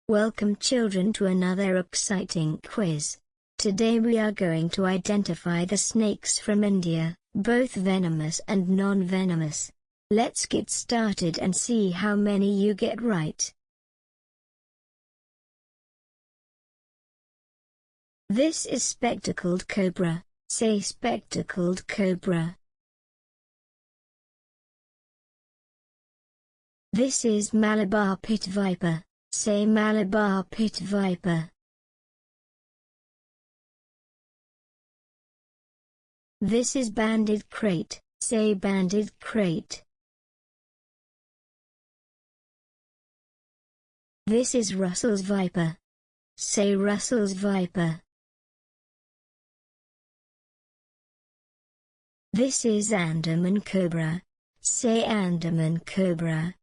Welcome children to another exciting quiz. Today we are going to identify the snakes from India, both venomous and non-venomous. Let's get started and see how many you get right. This is spectacled cobra. Say spectacled cobra. This is Malabar pit viper. Say Malabar pit viper. This is banded krait. Say banded krait. This is Russell's viper. Say Russell's viper. This is Andaman cobra. Say Andaman cobra.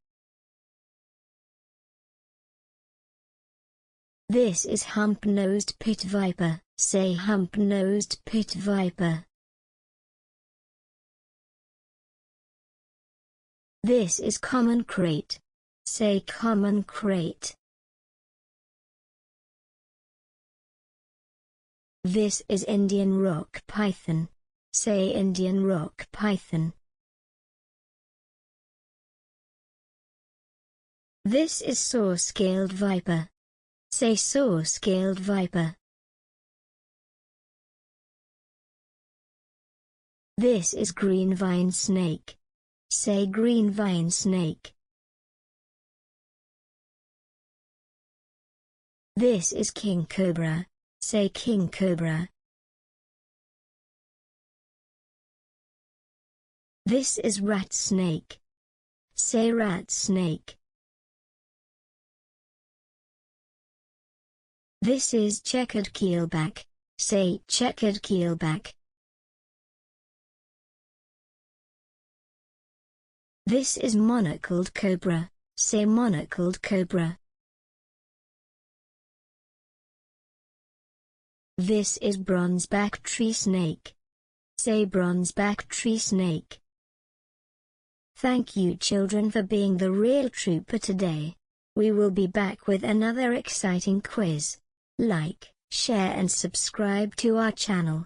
This is hump-nosed pit viper. Say hump-nosed pit viper. This is common krait. Say common krait. This is Indian rock python. Say Indian rock python. This is saw-scaled viper. Say saw-scaled viper. This is green vine snake. Say green vine snake. This is king cobra. Say king cobra. This is rat snake. Say rat snake. This is checkered keelback. Say checkered keelback. This is monocled cobra. Say monocled cobra. This is bronzeback tree snake. Say bronzeback tree snake. Thank you children for being the real trooper today. We will be back with another exciting quiz. Like, share and subscribe to our channel.